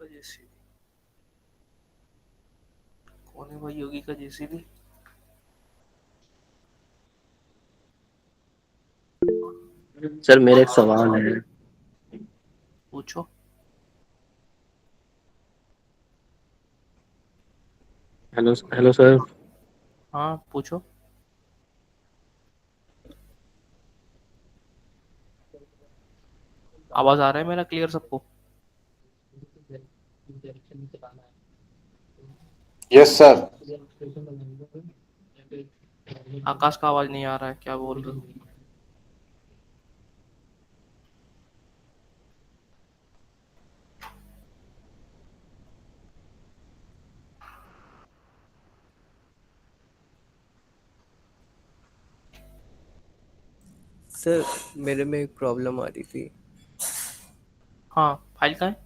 का जेसीबी कौन है भाई? योगी का जेसीबी। सर मेरा एक सवाल है। पूछो। Hello hello sir. हाँ पूछो। आवाज आ रहा है मेरा क्लियर सबको? Yes sir. आकाश का आवाज नहीं आ रहा है, क्या बोल रहे हो? सर मेरे में एक प्रॉब्लम आ रही थी। हाँ, फाइल कहाँ है?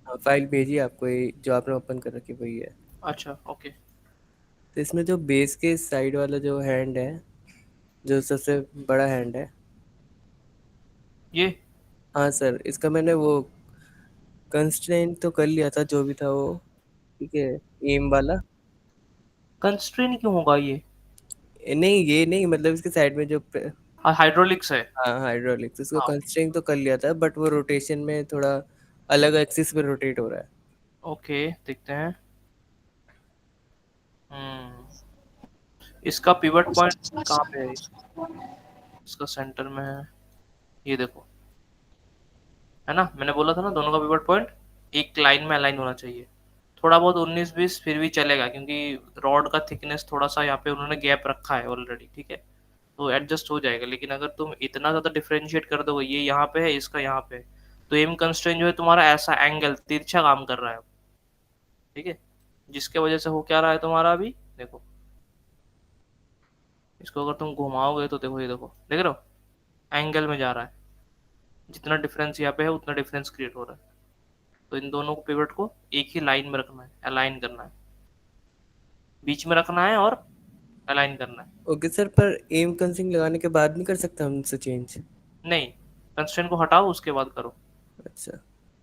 हाँ, फाइल भेजी आपको, ये जो आपने ओपन कर रखी वही है। अच्छा ओके। तो इसमें जो बेस के साइड वाला जो हैंड है, जो सबसे बड़ा हैंड है। ये हाँ सर, इसका मैंने वो कंस्ट्रेंट तो कर लिया था, जो भी था वो। ठीक है, एम वाला। कंस्ट्रेन क्यों होगा ये? नहीं, ये नहीं, मतलब इसके साइड में जो हाँ, हाइड्रोलिक्स है। हाँ, हाइड्रोलिक्स, इसको हाँ। कंस्ट्रेंट तो कर लिया था, बट वो रोटेशन में थोड़ा अलग एक्सिस पे रोटेट हो रहा है। ओके, देखते हैं। इसका पिवट पॉइंट कहाँ पे है? इसका सेंटर में है, ये देखो। है ना, मैंने बोला था ना दोनों का पिवट पॉइंट एक लाइन में अलाइन होना चाहिए। थोड़ा बहुत 19-20 फिर भी चलेगा, क्योंकि रॉड का थिकनेस थोड़ा सा यहाँ पे उन्होंने गैप रखा है ऑलरेडी, ठीक है। तो एडजस्ट हो जाएगा। लेकिन अगर तुम इतना ज़्यादा डिफरेंशिएट कर दोगे, ये यहाँ पे है, इसका यहाँ पे है, तो एम कंस्ट्रेंट जो है तुम्हारा ऐसा एंगल तिरछा काम कर रहा है, ठीक है। जिसके वजह से हो क्या रहा है तुम्हारा अभी देखो। इसको अगर तुम घुमाओगे तो देखो, ये देखो, देख रहे हो एंगल में जा रहा है। जितना डिफरेंस यहाँ पे है उतना डिफरेंस क्रिएट हो रहा है। तो इन दोनों को पिवट को एक ही लाइन में रखना है, अलाइन करना है, बीच में रखना है और अलाइन करना है। ओके सर, पर एम कंस्ट्रेंट लगाने के बाद नहीं कर सकता हमसे चेंज? नहीं, कंस्ट्रेंट को हटाओ उसके बाद करो। अच्छा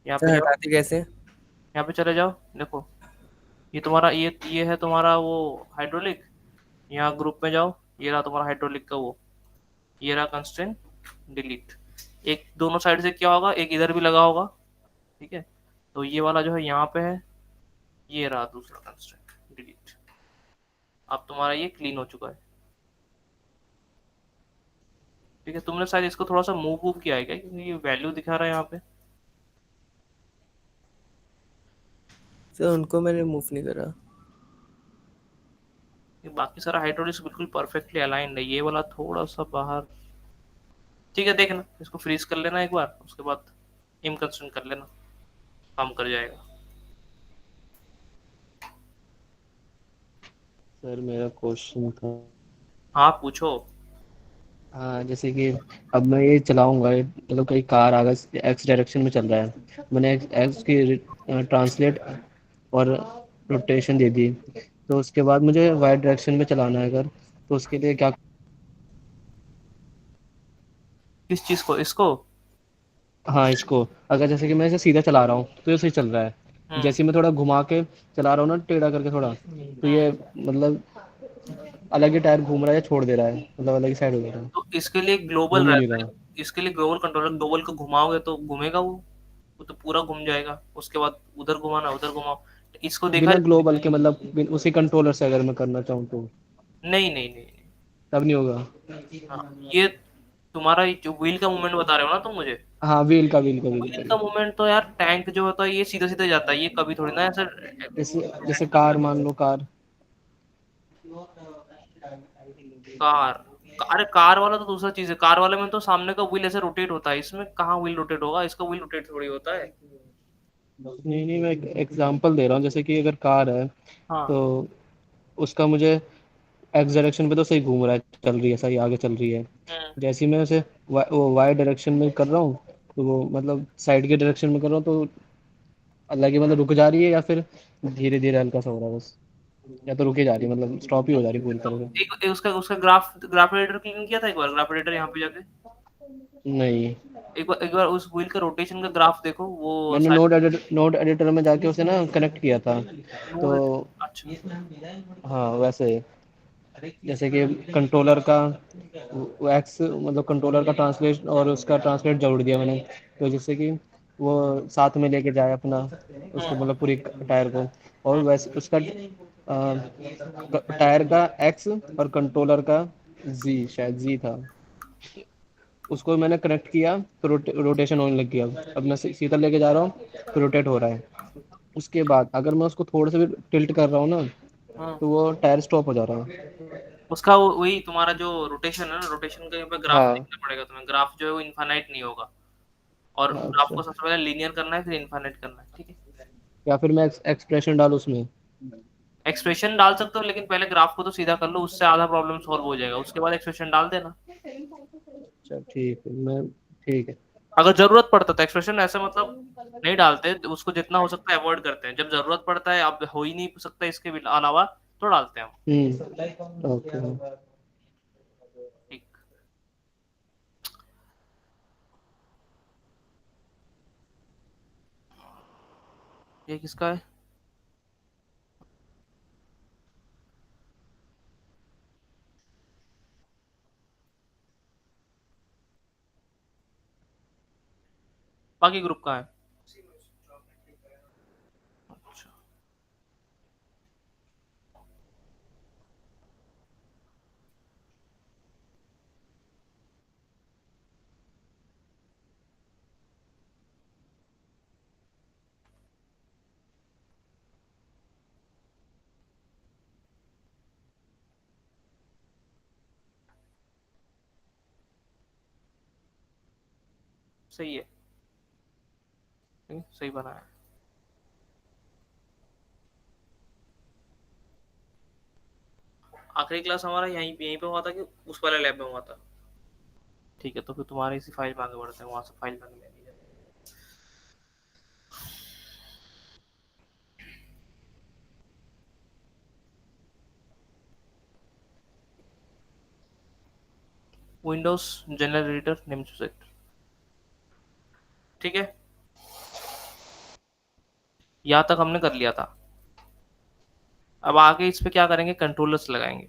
यहाँ पे सर, जाओ, हटाते कैसे? यहाँ पे चले जाओ, देखो। ये तुम्हारा ये है तुम्हारा वो हाइड्रोलिक। यहाँ ग्रुप में जाओ, ये रहा तुम्हारा हाइड्रोलिक का वो, ये रहा कंस्ट्रेंट। डिलीट। एक दोनों साइड से क्या होगा, एक इधर भी लगा होगा, ठीक है। तो ये वाला जो है यहाँ पे है, ये रहा दूसरा कंस्ट्रेंट। डिलीट। अब तुम्हारा ये क्लीन हो चुका है, ठीक है। तुमने शायद इसको थोड़ा सा मूव वूव किया है क्या, क्योंकि ये वैल्यू दिखा रहा है यहाँ पे। सर उनको मैंने मूव नहीं करा। ये बाकी सारा हाइड्रोलिक्स बिल्कुल परफेक्टली अलाइंड है, ये वाला थोड़ा सा बाहर। ठीक है, देखना, इसको फ्रीज कर लेना एक बार, उसके बाद इम कंस्ट्रेंट कर लेना, काम कर जाएगा। सर मेरा क्वेश्चन था। हाँ पूछो। हाँ, जैसे कि अब मैं ये चलाऊंगा, मतलब कहीं कार आगे एक्स डायरेक्शन में चल रहा है, मैंने एक्स की ट्रांसलेट और रोटेशन दे दी, तो उसके बाद मुझे वाई डायरेक्शन में चलाना है अगर, तो उसके लिए क्या? किस चीज को, इसको? हाँ, इसको अगर जैसे कि मैं इसे सीधा चला रहा हूँ तो ये सही चल रहा है, हम्म। जैसे मैं थोड़ा घुमा के चला रहा हूँ ना, टेढ़ा करके थोड़ा, तो हम्म। ये मतलब अलग ही टायर घूम रहा है या छोड़ दे रहा है, मतलब अलग ही साइड हो जा रहा है, तो इसके लिए ग्लोबल घूम ही नहीं रहता है। रहा। इसके लिए ग्लोबल कंट्रोलर, ग्लोबल को घुमाओगे तो घूमेगा वो तो पूरा घूम जाएगा। उसके बाद उधर घुमाना, उधर घुमाओ। इसको देखा बिना जाए। ग्लोबल के मतलब उसी कंट्रोलर से अगर मैं करना चाहूँ तो नहीं नहीं नहीं नहीं। तब नहीं होगा? हाँ, ये तुम्हारा जो व्हील का मूवमेंट बता रहे हो ना तुम मुझे। हाँ, व्हील व्हील का। का मूवमेंट तो यार टैंक जो होता है ये सीधा सीधा जाता है, ये कभी थोड़ी ना ऐसा। जैसे जैसे कार, मान लो कार। कार, अरे कार वाला तो दूसरा चीज है। कार वाले में तो सामने का व्हील ऐसे रोटेट होता है, इसमें कहाँ व्हील रोटेट होगा, इसका व्हील रोटेट थोड़ी होता है। नहीं नहीं, मैं एक एग्जांपल दे रहा हूँ, जैसे कि अगर कार है हाँ। तो उसका मुझे एक्स डायरेक्शन पे तो सही घूम रहा है, चल रही है सही, आगे चल रही है। हम्म। जैसे ही मैं उसे वो वाई डायरेक्शन में कर रहा हूँ, तो वो मतलब साइड के डायरेक्शन में कर रहा हूँ तो अलग ही, मतलब रुक जा रही है या फिर धीरे धीरे हल्का सा हो रहा है बस, या तो रुके जा रही है, मतलब स्टॉप ही हो जा रही है पूरी तो तरह से। एक उसका उसका ग्राफ एडिटर क्लीन किया था एक बार, ग्राफ एडिटर यहाँ पे जाके। नहीं, एक बार उस व्हील के रोटेशन का ग्राफ देखो, वो मैंने शायद नोड एडिटर में जाके उसे ना कनेक्ट किया था। तो नोड। अच्छा। हाँ वैसे, जैसे कि कंट्रोलर का वो एक्स, मतलब कंट्रोलर का ट्रांसलेट और उसका ट्रांसलेट जोड़ दिया मैंने, तो जिससे कि वो साथ में लेके जाए अपना, उसको हम्म मतलब पूरी टायर को। और हम्म वैसे उसका टायर का एक्स और कंट्रोलर का जी, शायद जी था, उसको मैंने कनेक्ट किया तो रोटेशन होने लग गया। अब मैं सीधा लेके जा रहा हूँ तो रोटेट हो रहा है। उसके बाद अगर मैं उसको थोड़ा सा भी टिल्ट कर रहा हूँ ना, हम्म। तो वो टायर स्टॉप हो जा रहा है। उसका वही तुम्हारा जो रोटेशन है ना, रोटेशन का यहाँ पे ग्राफ हाँ। देखना पड़ेगा तुम्हें। ग्राफ जो है वो इनफाइनाइट नहीं होगा, और ग्राफ अच्छा, को सबसे पहले लीनियर करना है, फिर इनफाइनाइट करना है, ठीक है। या फिर मैं एक्सप्रेशन डालूँ उसमें? एक्सप्रेशन डाल सकते हो, लेकिन पहले ग्राफ को तो सीधा कर लो, उससे आधा प्रॉब्लम सॉल्व हो जाएगा, उसके बाद एक्सप्रेशन डाल देना। अच्छा ठीक है, मैं, ठीक है। अगर जरूरत पड़ता तो एक्सप्रेशन ऐसे मतलब नहीं डालते, उसको जितना हो सकता है अवॉइड करते हैं। जब जरूरत पड़ता है, अब हो ही नहीं सकता इसके अलावा, तो डालते हैं हम। ओके। ठीक। ये किसका है? बाकी ग्रुप का है। अच्छा। सही है। सही बना है। आखिरी क्लास हमारा यहीं पे हुआ था कि उस वाले लैब में हुआ था? ठीक है, तो फिर तुम्हारे इसी फाइल में आगे बढ़ते हैं, वहां से फाइल में नहीं जाते। Windows general editor name set. ठीक है, यहाँ तक हमने कर लिया था। अब आगे इस पे क्या करेंगे, कंट्रोलर्स लगाएंगे।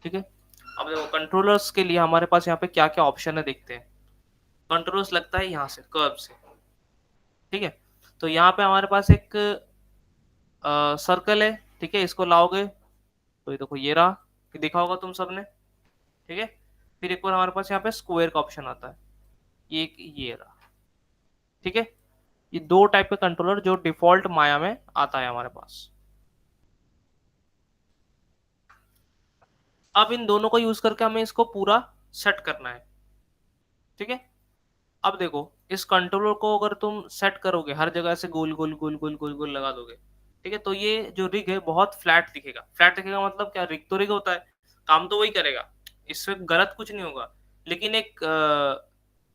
ठीक है, अब देखो कंट्रोलर्स के लिए हमारे पास यहाँ पे क्या क्या ऑप्शन है, देखते हैं। कंट्रोलर्स लगता है यहाँ से, कर्व से। ठीक है, तो यहाँ पे हमारे पास एक सर्कल है। ठीक है, इसको लाओगे तो ये देखो, ये रहा, कि देखा होगा तुम सबने। ठीक है, फिर एक बार हमारे पास यहाँ पे स्क्वायर का ऑप्शन आता है, ये एक ये रहा। ठीक है, ये दो टाइप के कंट्रोलर जो डिफॉल्ट माया में आता है हमारे पास। अब इन दोनों को यूज करके हमें इसको पूरा सेट करना है। ठीक है, अब देखो, इस कंट्रोलर को अगर तुम सेट करोगे, हर जगह से गोल गोल गोल गोल गोल गोल लगा दोगे, ठीक है, तो ये जो रिग है बहुत फ्लैट दिखेगा। फ्लैट दिखेगा मतलब क्या, रिग तो रिग होता है, काम तो वही करेगा, इसमें गलत कुछ नहीं होगा। लेकिन एक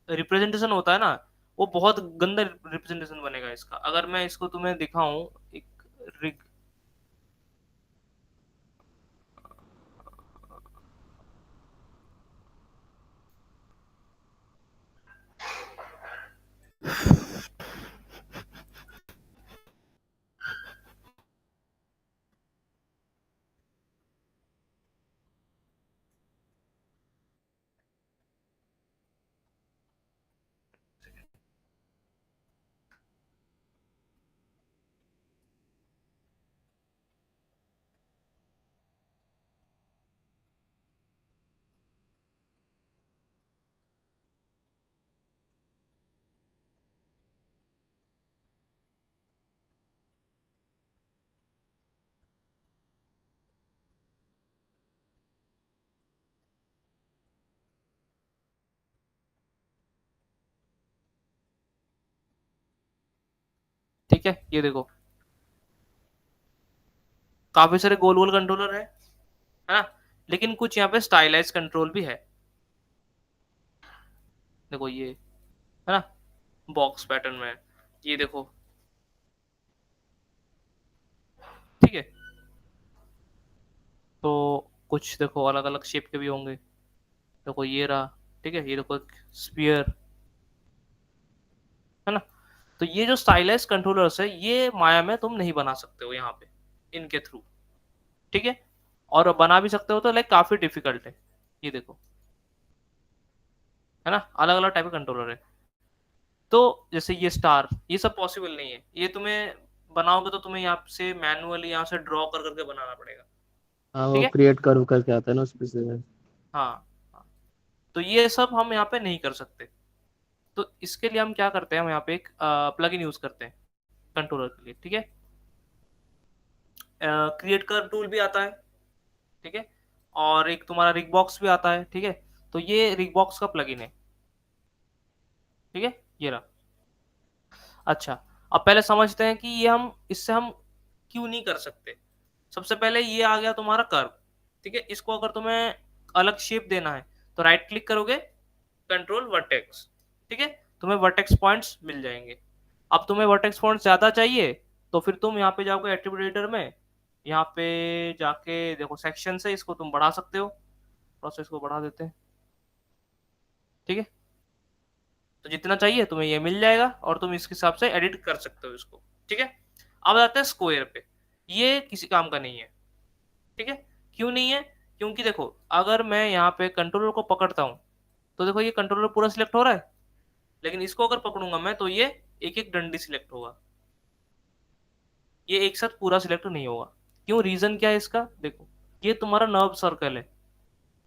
रिप्रेजेंटेशन होता है ना, वो बहुत गंदा रिप्रेजेंटेशन बनेगा इसका। अगर मैं इसको तुम्हें दिखाऊं, एक रिग, ठीक है, ये देखो, काफी सारे गोल गोल कंट्रोलर है ना, लेकिन कुछ यहाँ पे स्टाइलाइज कंट्रोल भी है। देखो ये, है ना, बॉक्स पैटर्न में, ये देखो। ठीक है, तो कुछ देखो अलग अलग शेप के भी होंगे, देखो ये रहा, ठीक है, ये देखो स्पीयर, है ना। तो ये जो स्टाइलाइज कंट्रोलर्स है ये माया में तुम नहीं बना सकते हो यहाँ पे इनके थ्रू, ठीक है। और बना भी सकते हो तो लाइक काफी डिफिकल्ट है, ये देखो, है ना, अलग अलग टाइप के कंट्रोलर है। तो जैसे ये स्टार, ये सब पॉसिबल नहीं है, ये तुम्हें बनाओगे तो तुम्हें यहाँ से मैनुअली यहाँ से ड्रॉ कर करके बनाना पड़ेगा, हाँ ठीक वो है। क्रिएट कर करके आता है ना उस पे से। हाँ हाँ। तो ये सब हम यहाँ पे नहीं कर सकते, तो इसके लिए हम क्या करते हैं, हम यहाँ पे एक प्लगइन यूज करते हैं कंट्रोलर के लिए, ठीक है। क्रिएट कर टूल भी आता है, ठीक है, और एक तुम्हारा रिग बॉक्स भी आता है, ठीक है। तो ये रिग बॉक्स का प्लगइन है, ठीक है, ये रहा। अच्छा, अब पहले समझते हैं कि ये हम इससे हम क्यों नहीं कर सकते। सबसे पहले ये आ गया तुम्हारा कर्व, ठीक है। इसको अगर तुम्हें अलग शेप देना है तो राइट क्लिक करोगे, कंट्रोल वर्टेक्स, ठीक है, तुम्हें वर्टेक्स पॉइंट्स मिल जाएंगे। अब तुम्हें वर्टेक्स पॉइंट्स ज्यादा चाहिए तो फिर तुम यहाँ पे जाओगे एट्रीब्यूट एडिटर में, यहाँ पे जाके देखो सेक्शन से इसको तुम बढ़ा सकते हो, प्रोसेस को बढ़ा देते हैं, ठीक है। तो जितना चाहिए तुम्हें ये मिल जाएगा और तुम इसके हिसाब से एडिट कर सकते हो इसको, ठीक है। अब आते हैं स्क्वायर पे, ये किसी काम का नहीं है, ठीक है। क्यों नहीं है, क्योंकि देखो अगर मैं यहाँ पे कंट्रोलर को पकड़ता हूँ तो देखो ये कंट्रोलर पूरा सिलेक्ट हो रहा है, लेकिन इसको अगर पकड़ूंगा मैं तो ये एक एक डंडी सिलेक्ट होगा, ये एक साथ पूरा सिलेक्ट नहीं होगा। क्यों, रीजन क्या है इसका, देखो ये तुम्हारा नर्व सर्कल है,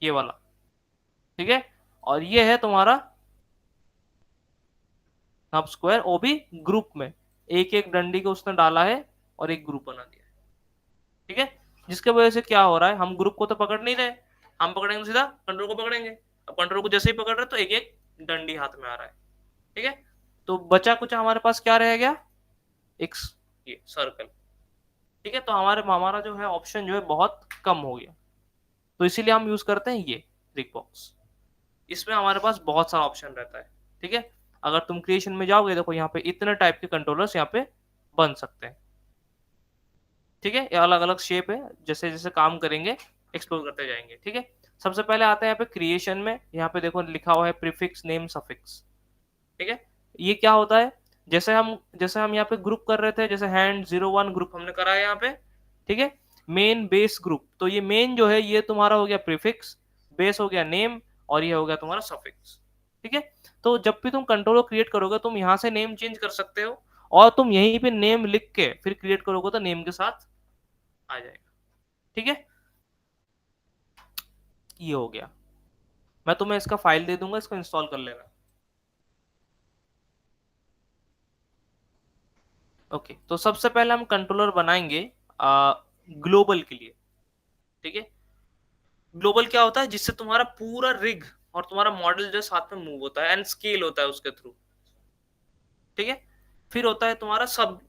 ये वाला, ठीक है, और ये है तुम्हारा नर्व स्क्वायर, वो भी ग्रुप में, एक एक डंडी को उसने डाला है और एक ग्रुप बना दिया है, ठीक है। जिसके वजह से क्या हो रहा है, हम ग्रुप को तो पकड़ नहीं रहे, हम पकड़ेंगे तो सीधा कंट्रोल को पकड़ेंगे। अब कंट्रोल को जैसे ही पकड़ रहे तो एक एक डंडी हाथ में आ रहा है, ठीक है। तो बचा कुछ हमारे पास क्या रह गया, एक ये सर्कल, ठीक है। तो हमारे हमारा जो है ऑप्शन जो है बहुत कम हो गया, तो इसीलिए हम यूज करते हैं ये ट्रिक बॉक्स। इसमें हमारे पास बहुत सारा ऑप्शन रहता है, ठीक है। अगर तुम क्रिएशन में जाओगे देखो यहाँ पे इतने टाइप के कंट्रोलर्स यहाँ पे बन सकते हैं, ठीक है। ये अलग अलग शेप है, जैसे जैसे काम करेंगे एक्सप्लोर करते जाएंगे, ठीक है। सबसे पहले आता है यहाँ पे क्रिएशन में, यहाँ पे देखो लिखा हुआ है प्रीफिक्स नेम सफिक्स, ठीक है। ये क्या होता है, जैसे हम यहाँ पे ग्रुप कर रहे थे, जैसे हैंड 01 ग्रुप हमने करा है यहाँ पे, ठीक है। मेन बेस ग्रुप, तो ये मेन जो है ये तुम्हारा हो गया प्रीफिक्स, बेस हो गया नेम, और ये हो गया तुम्हारा सफिक्स, ठीक है। तो जब भी तुम कंट्रोलर क्रिएट करोगे तुम यहाँ से नेम चेंज कर सकते हो, और तुम यहीं पे नेम लिख के फिर क्रिएट करोगे तो नेम के साथ आ जाएगा, ठीक है। ये हो गया, मैं तुम्हें इसका फाइल दे दूंगा, इसको इंस्टॉल कर लेना। ओके, तो सबसे पहले हम कंट्रोलर बनाएंगे ग्लोबल के लिए, ठीक है। ग्लोबल क्या होता है, जिससे तुम्हारा पूरा रिग और तुम्हारा मॉडल जो साथ में मूव होता है एंड स्केल होता है उसके थ्रू, ठीक है। फिर होता है तुम्हारा सब,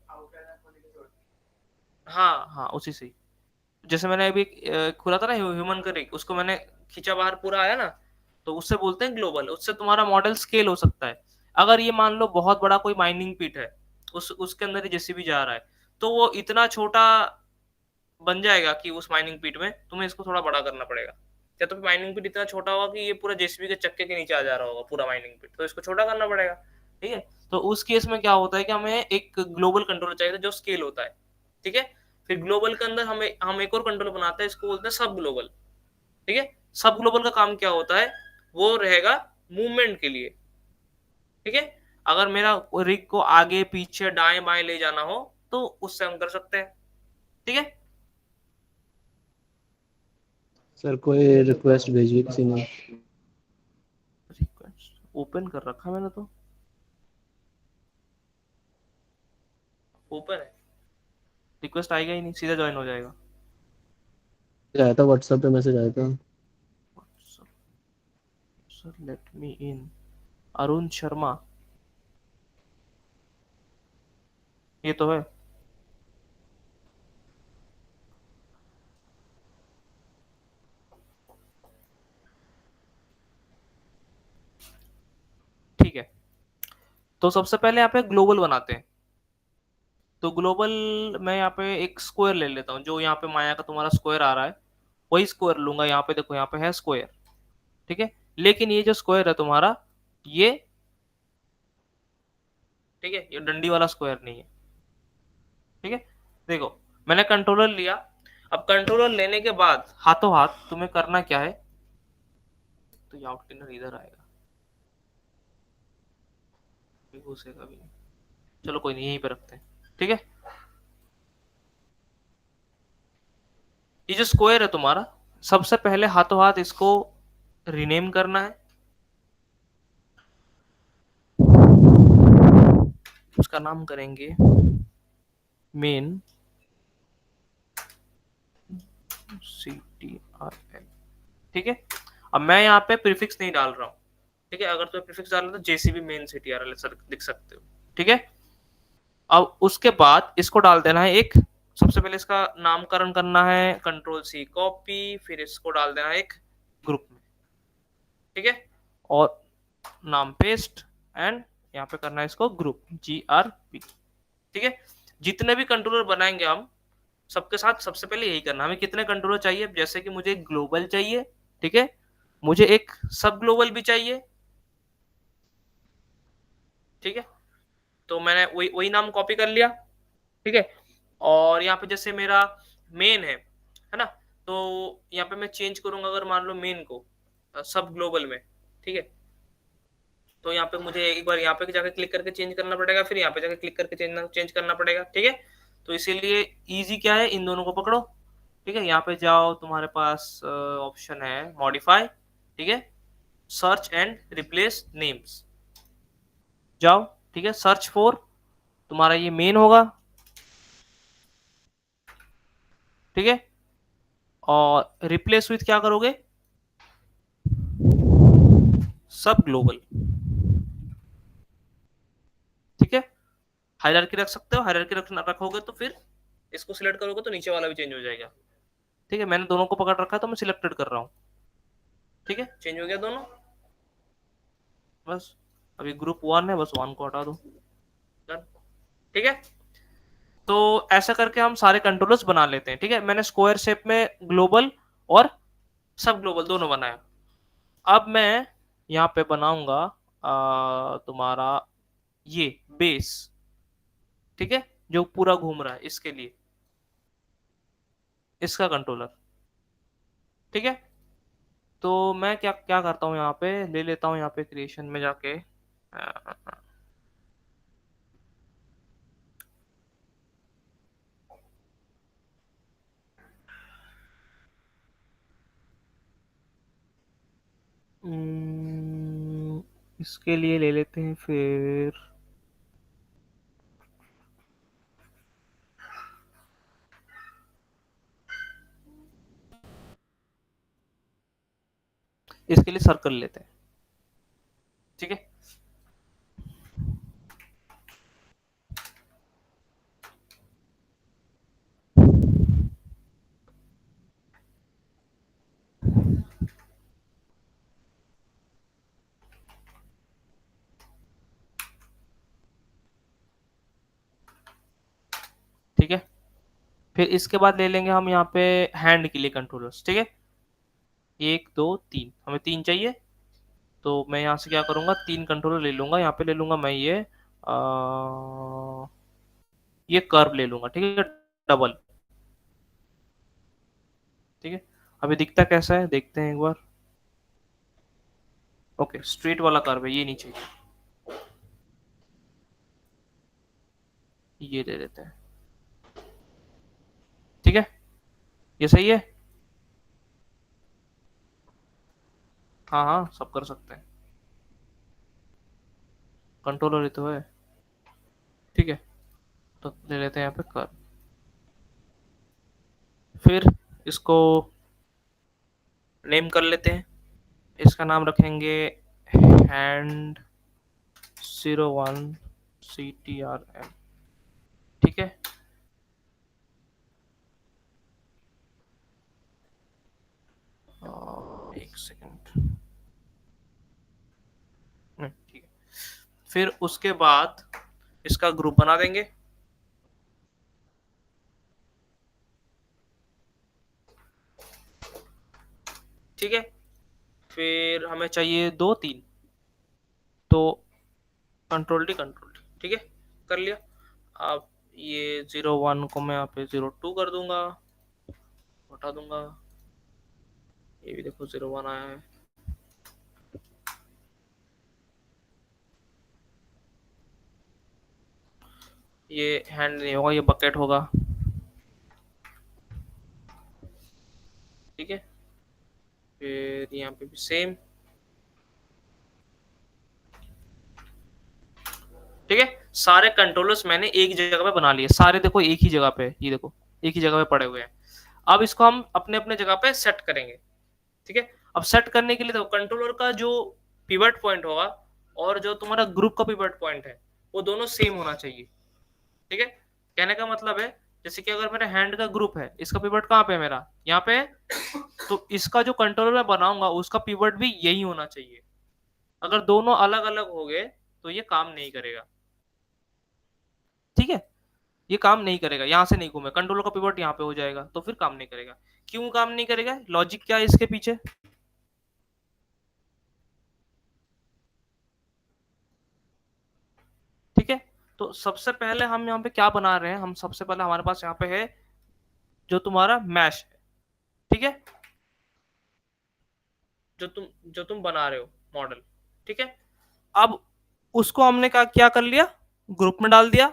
हाँ हाँ उसी से ही। जैसे मैंने अभी खुला था ना ह्यूमन का रिग, उसको मैंने खींचा बाहर पूरा आया ना, तो उससे बोलते हैं ग्लोबल, उससे तुम्हारा मॉडल स्केल हो सकता है। अगर ये मान लो बहुत बड़ा कोई माइनिंग पिट है, उसके अंदर ही जेसीबी जा रहा है, तो वो इतना छोटा बन जाएगा कि उस माइनिंग पिट में तुम्हें इसको थोड़ा बड़ा करना पड़ेगा। या तो माइनिंग पिट इतना छोटा होगा कि ये पूरा जेसीबी के चक्के के नीचे आ जा रहा होगा पूरा माइनिंग पिट, तो इसको छोटा करना पड़ेगा, ठीक है। तो उस केस में क्या होता है कि हमें एक ग्लोबल कंट्रोलर चाहिए जो स्केल होता है, ठीक है। फिर ग्लोबल के अंदर हम एक और कंट्रोलर बनाते हैं, इसको बोलते हैं सब ग्लोबल, ठीक है। सब ग्लोबल का काम क्या होता है, वो रहेगा मूवमेंट के लिए, ठीक है। अगर मेरा रिग को आगे पीछे दाएं बाएं ले जाना हो तो उससे हम कर सकते हैं, ठीक है। सर कोई रिक्वेस्ट भेजी किसी ने? रिक्वेस्ट ओपन कर रखा मैंने तो, ओपन है, रिक्वेस्ट आएगा ही नहीं, सीधा ज्वाइन हो जाएगा। आया था व्हाट्सएप पे, मैसेज आया था। सर लेट मी इन, अरुण शर्मा, ये तो है। ठीक है, तो सबसे पहले यहाँ पे ग्लोबल बनाते हैं। तो ग्लोबल मैं यहाँ पे एक स्क्वायर ले लेता हूँ, जो यहाँ पे माया का तुम्हारा स्क्वायर आ रहा है, वही स्क्वायर लूंगा। यहाँ पे देखो, यहाँ पे है स्क्वायर, ठीक है, लेकिन ये जो स्क्वायर है तुम्हारा, ये, ठीक है, ये डंडी वाला स्क्वायर नहीं है, ठीक है। देखो, मैंने कंट्रोलर लिया। अब कंट्रोलर लेने के बाद हाथों हाथ तुम्हें करना क्या है, तो ये आउटलाइनर इधर आएगा, घुसेगा भी नहीं। चलो कोई नहीं, यहीं पे रखते हैं, ठीक है। ये जो स्क्वायर है तुम्हारा, सबसे पहले हाथों हाथ इसको रीनेम करना है। उसका नाम करेंगे मेन CTRL, ठीक है। अब मैं यहाँ पे प्रीफिक्स नहीं डाल रहा हूँ, ठीक है। अगर तुम्हें प्रीफिक्स डालना तो JCB मेन CTRL ऐसा लिख सकते हो, ठीक है। अब उसके बाद इसको डाल देना है एक, सबसे पहले इसका नामकरण करना है, Ctrl+C कॉपी, फिर इसको डाल देना है एक ग्रुप में, ठीक है, और नाम पेस्ट, एंड यहाँ पे करना है इसको ग्रुप GRP, ठीक है। जितने भी कंट्रोलर बनाएंगे हम, सबके साथ सबसे पहले यही करना, हमें कितने कंट्रोलर चाहिए, जैसे कि मुझे एक ग्लोबल चाहिए, ठीक है, मुझे एक सब ग्लोबल भी चाहिए, ठीक है। तो मैंने वही वही नाम कॉपी कर लिया, ठीक है। और यहाँ पे जैसे मेरा मेन है ना, तो यहाँ पे मैं चेंज करूंगा, अगर मान लो मेन को सब ग्लोबल में, ठीक है, तो यहाँ पे मुझे एक बार यहाँ पे जाके क्लिक करके चेंज करना पड़ेगा, फिर यहाँ पे जाके क्लिक करके चेंज करना पड़ेगा, ठीक है। तो इसीलिए इजी क्या है, इन दोनों को पकड़ो, ठीक है। यहाँ पे जाओ, तुम्हारे पास ऑप्शन है मॉडिफाई, ठीक है, सर्च एंड रिप्लेस नेम्स, जाओ, ठीक है। सर्च फॉर तुम्हारा ये मेन होगा, ठीक है, और रिप्लेस विथ क्या करोगे, सब ग्लोबल, ठीक है। हायरार्की रख सकते हो, हायरार्की रखोगे तो फिर इसको सिलेक्ट करोगे तो नीचे वाला भी चेंज हो जाएगा, ठीक है। मैंने दोनों को पकड़ रखा है तो मैं सिलेक्टेड कर रहा हूँ, ठीक है, चेंज हो गया दोनों। बस अभी ग्रुप 1 है, बस 1 को हटा दो, ठीक है। तो ऐसा करके हम सारे कंट्रोलर्स बना लेते हैं, ठीक है। मैंने स्क्वायर शेप में ग्लोबल और सब ग्लोबल दोनों बनाया। अब मैं यहाँ पे बनाऊंगा तुम्हारा ये बेस, ठीक है, जो पूरा घूम रहा है, इसके लिए इसका कंट्रोलर, ठीक है। तो मैं क्या क्या करता हूँ, यहाँ पे ले लेता हूँ, यहाँ पे क्रिएशन में जाके इसके लिए ले लेते हैं फिर इसके लिए सर्कल लेते हैं, ठीक है। ठीक है, फिर इसके बाद ले लेंगे हम यहाँ पे हैंड के लिए कंट्रोलर्स, ठीक है। 1 2 3, हमें 3 चाहिए, तो मैं यहाँ से क्या करूंगा, 3 कंट्रोलर ले लूंगा। यहाँ पे ले लूंगा मैं ये कर्व ले लूंगा, ठीक है, डबल, ठीक है। अभी दिखता कैसा है देखते हैं एक बार। ओके, स्ट्रेट वाला कर्व है, ये नहीं चाहिए, ये ले लेते हैं, ठीक है, ये सही है। हाँ हाँ, सब कर सकते हैं, कंट्रोलर ही तो है, ठीक है। तो ले लेते हैं यहाँ पे कर्व, फिर इसको नेम कर लेते हैं। इसका नाम रखेंगे हैंड 01 CTRL, ठीक है। एक सेकंड, ठीक है। फिर उसके बाद इसका ग्रुप बना देंगे, ठीक है, फिर हमें चाहिए 2 3, तो कंट्रोल डी, ठीक है, कर लिया। अब ये 0 1 को मैं यहाँ पे 0 2 कर दूंगा, हटा दूंगा, ये भी देखो 0 1 आया है। ये हैंड नहीं होगा, ये बकेट होगा, ठीक है। फिर यहाँ पे भी सेम, ठीक है। सारे कंट्रोलर्स मैंने एक जगह पे बना लिए, सारे देखो एक ही जगह पे, ये देखो एक ही जगह पे पड़े हुए हैं। अब इसको हम अपने अपने जगह पे सेट करेंगे, ठीक है। अब सेट करने के लिए देखो कंट्रोलर का जो पिवट पॉइंट होगा और जो तुम्हारा ग्रुप का पिवट पॉइंट है वो दोनों सेम होना चाहिए, ठीक है। कहने का मतलब है जैसे कि अगर मेरा हैंड का ग्रुप है, इसका पिवट कहाँ पे है, मेरा यहाँ पे है, तो इसका जो कंट्रोलर मैं बनाऊंगा उसका पिवट भी यही होना चाहिए। अगर दोनों अलग अलग हो गए तो ये काम नहीं करेगा, ठीक है। ये काम नहीं करेगा, यहां से नहीं घूमे, कंट्रोलर का पिवट यहाँ पे हो जाएगा तो फिर काम नहीं करेगा। क्यों काम नहीं करेगा, लॉजिक क्या है इसके पीछे, ठीक है। तो सबसे पहले हम यहाँ पे क्या बना रहे हैं, हम सबसे पहले हमारे पास यहाँ पे है जो तुम्हारा मैश है, ठीक है, जो तुम बना रहे हो मॉडल, ठीक है। अब उसको हमने क्या कर लिया, ग्रुप में डाल दिया,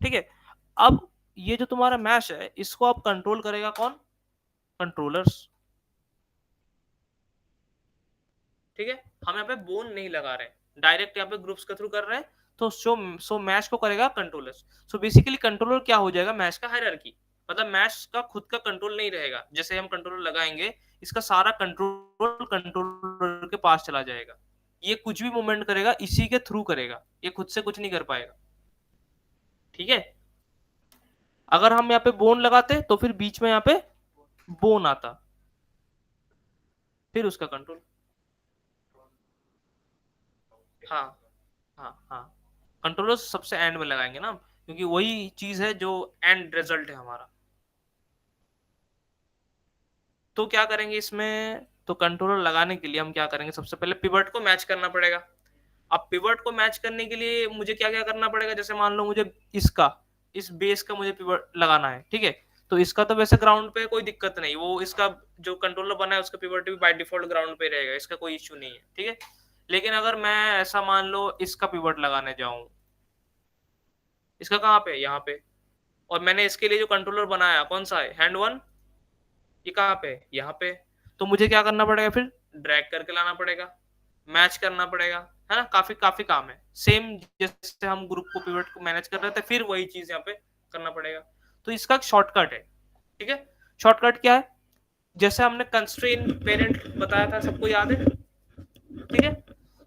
ठीक है। अब ये जो तुम्हारा मैश है इसको अब कंट्रोल करेगा कौन, कंट्रोलर्स, ठीक है। हम यहाँ पे बोन नहीं लगा रहे, डायरेक्ट यहाँ पे ग्रुप्स के थ्रू कर रहे हैं, तो सो मैश को करेगा कंट्रोलर्स। सो बेसिकली कंट्रोलर क्या हो जाएगा, मैश का हायरार्की, मतलब मैश का खुद का कंट्रोल नहीं रहेगा। जैसे हम कंट्रोलर लगाएंगे इसका सारा कंट्रोल कंट्रोलर के पास चला जाएगा, ये कुछ भी मूवमेंट करेगा इसी के थ्रू करेगा, ये खुद से कुछ नहीं कर पाएगा, ठीक है। अगर हम यहाँ पे बोन लगाते तो फिर बीच में यहाँ पे बोन आता, फिर उसका कंट्रोल, हाँ हाँ हाँ, कंट्रोलर सबसे एंड में लगाएंगे ना, क्योंकि वही चीज है जो एंड रिजल्ट है हमारा। तो क्या करेंगे इसमें, तो कंट्रोलर लगाने के लिए हम क्या करेंगे, सबसे पहले पिवट को मैच करना पड़ेगा। अब पिवट को मैच करने के लिए मुझे क्या क्या करना पड़ेगा, जैसे मान लो मुझे इस बेस का मुझे पिवट लगाना है, ठीक है। तो इसका तो वैसे ग्राउंड पे कोई दिक्कत नहीं, वो इसका जो कंट्रोलर बना है उसका पिवट भी बाय डिफॉल्ट ग्राउंड पे रहेगा, इसका कोई इश्यू नहीं है, ठीक है। लेकिन अगर मैं ऐसा मान लो इसका पिवट लगाने जाऊं, इसका कहाँ पे, यहाँ पे, और मैंने इसके लिए जो कंट्रोलर बनाया कौन सा है, हैंड 1, ये कहाँ पे, यहाँ पे, तो मुझे क्या करना पड़ेगा, फिर ड्रैग करके लाना पड़ेगा, मैच करना पड़ेगा, है ना। काफी काफी काम है, सेम जैसे हम ग्रुप को पिवट को मैनेज कर रहे थे, फिर वही चीज यहाँ पे करना पड़ेगा। तो इसका शॉर्टकट है, ठीक है। शॉर्टकट क्या है, जैसे हमने कंस्ट्रेन पेरेंट बताया था, सबको याद है, ठीक है।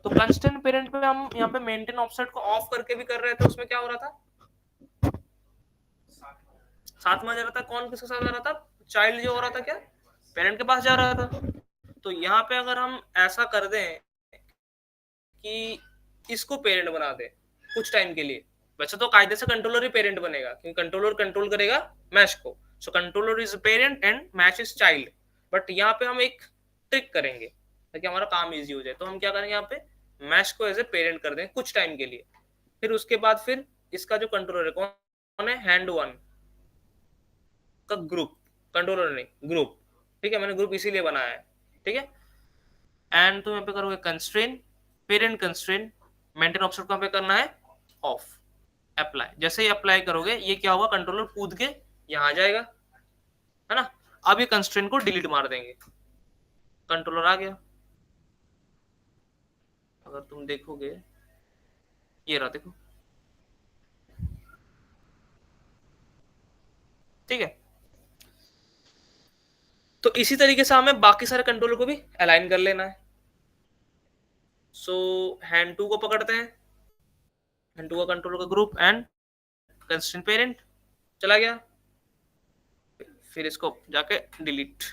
तो कंस्ट्रेन पेरेंट में हम यहाँ पे मेंटेन ऑफसेट को ऑफ करके भी कर रहे थे, उसमें क्या हो रहा था, साथ में जा रहा था, कौन किसके साथ जा रहा था, चाइल्ड जो हो रहा था क्या, पेरेंट के पास जा रहा था। तो यहाँ पे अगर हम ऐसा कर दें कि इसको पेरेंट बना दे कुछ टाइम के लिए, वैसे तो कायदे से कंट्रोलर ही पेरेंट बनेगा क्योंकि कंट्रोलर कंट्रोल करेगा मैश को, so controller is parent and mesh is child. But यहाँ पे हम एक ट्रिक करेंगे ताकि हमारा काम इजी हो जाए। तो हम क्या करेंगे, यहाँ पे मैश को एज ए पेरेंट कर देंगे कुछ टाइम के लिए, फिर उसके बाद फिर इसका जो कंट्रोलर है कौन है, हैंड 1 का ग्रुप, कंट्रोलर नहीं ग्रुप, ठीक है। मैंने ग्रुप इसीलिए बनाया है, ठीक है। एंड तो यहाँ पे करोगे constrain parent constrain, maintain option कहाँ पे करना है, ऑफ, अप्लाई। जैसे ही अप्लाई करोगे ये क्या होगा, कंट्रोलर कूद के यहाँ आ जाएगा, है ना। अब ये कंस्ट्रेन को डिलीट मार देंगे, कंट्रोलर आ गया। अगर तुम देखोगे ये रहा, देखो, ठीक है। तो इसी तरीके से हमें बाकी सारे कंट्रोलर को भी अलाइन कर लेना है। सो हैंड 2 को पकड़ते हैं, हैंड 2 का कंट्रोलर का ग्रुप एंड कंस्ट्रेन पेरेंट चला गया, फिर इसको जाके डिलीट,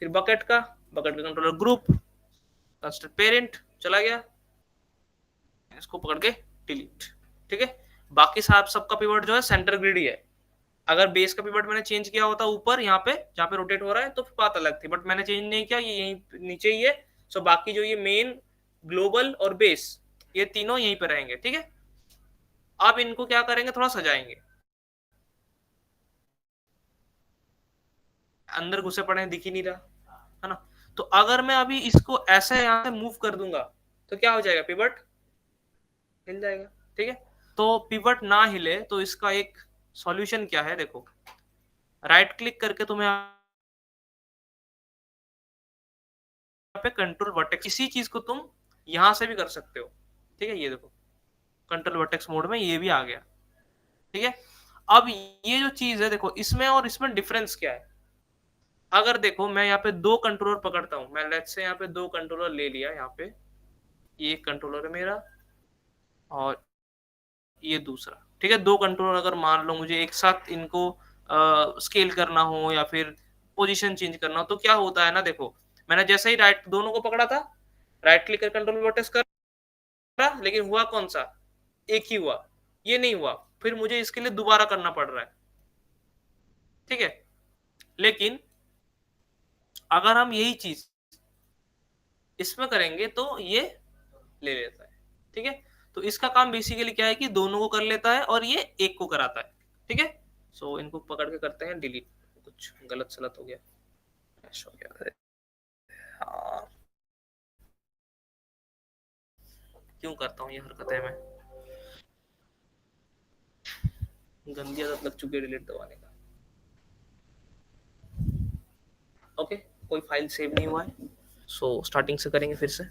फिर बकेट का कंट्रोलर ग्रुप कंस्ट्रेन पेरेंट चला गया, इसको पकड़ के डिलीट, ठीक है। बाकी साहब सबका पिवट जो है सेंटर ग्रिड ही है, अगर बेस का पिवट मैंने चेंज किया होता ऊपर यहाँ पे जहाँ पे रोटेट हो रहा है तो फिर बात अलग थी, बट मैंने चेंज नहीं किया, ये यहीं नीचे ही है। सो बाकी जो ये मेन, ग्लोबल और बेस, ये तीनों यहीं पे रहेंगे, ठीक है। अब इनको क्या करेंगे, थोड़ा सजाएंगे। अंदर घुसे पड़े हैं, दिख ही नहीं रहा है ना। तो अगर मैं अभी इसको ऐसे यहाँ से मूव कर दूंगा तो क्या हो जाएगा, पिवट हिल जाएगा, ठीक है। तो पिवट ना हिले तो इसका एक सॉल्यूशन क्या है, देखो। राइट क्लिक करके तुम्हें पे कंट्रोल वर्टेक्स, इसी चीज को तुम यहां से भी कर सकते हो, ठीक है। ये देखो कंट्रोल वर्टेक्स मोड में ये भी आ गया, ठीक है। अब ये जो चीज है देखो, इसमें और इसमें डिफरेंस क्या है। अगर देखो मैं यहाँ पे दो कंट्रोलर पकड़ता हूँ, मैं लेट्स से यहाँ पे दो कंट्रोलर ले लिया, यहाँ पे ये एक कंट्रोलर है मेरा और ये दूसरा, ठीक है। दो कंट्रोलर अगर मान लो मुझे एक साथ इनको स्केल करना हो या फिर पोजीशन चेंज करना हो, तो क्या होता है ना, देखो मैंने जैसे ही राइट दोनों को पकड़ा था, राइट क्लिक कर कंट्रोल वर्टेक्स करा, लेकिन हुआ कौन सा, एक ही हुआ, ये नहीं हुआ, फिर मुझे इसके लिए दोबारा करना पड़ रहा है, ठीक है। लेकिन अगर हम यही चीज इसमें करेंगे तो ये ले लेता है, ठीक है। तो इसका काम बेसिकली क्या है कि दोनों को कर लेता है और ये एक को कराता है, ठीक है। सो इनको पकड़ के करते हैं डिलीट, कुछ गलत सलत हो गया, ऐसा हो गया। हाँ, क्यों करता हूँ ये हरकतें मैं, गंदी आदत लग चुकी है डिलीट दबाने का। ओके, कोई फाइल सेव नहीं हुआ है, सो स्टार्टिंग से करेंगे फिर से।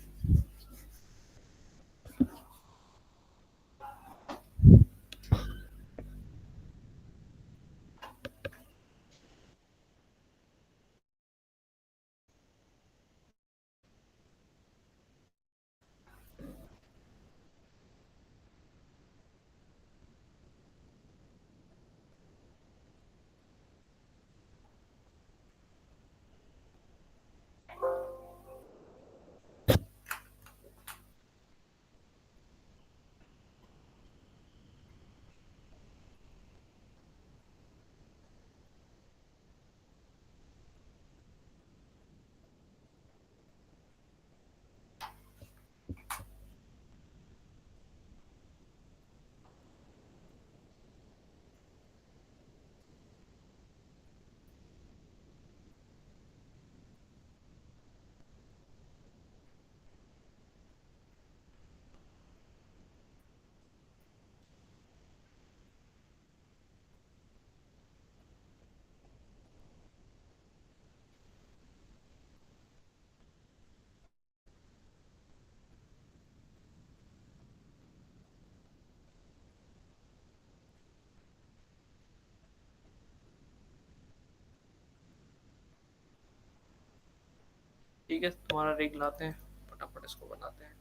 ठीक है, तुम्हारा रिग लाते हैं, फटाफट इसको बनाते हैं।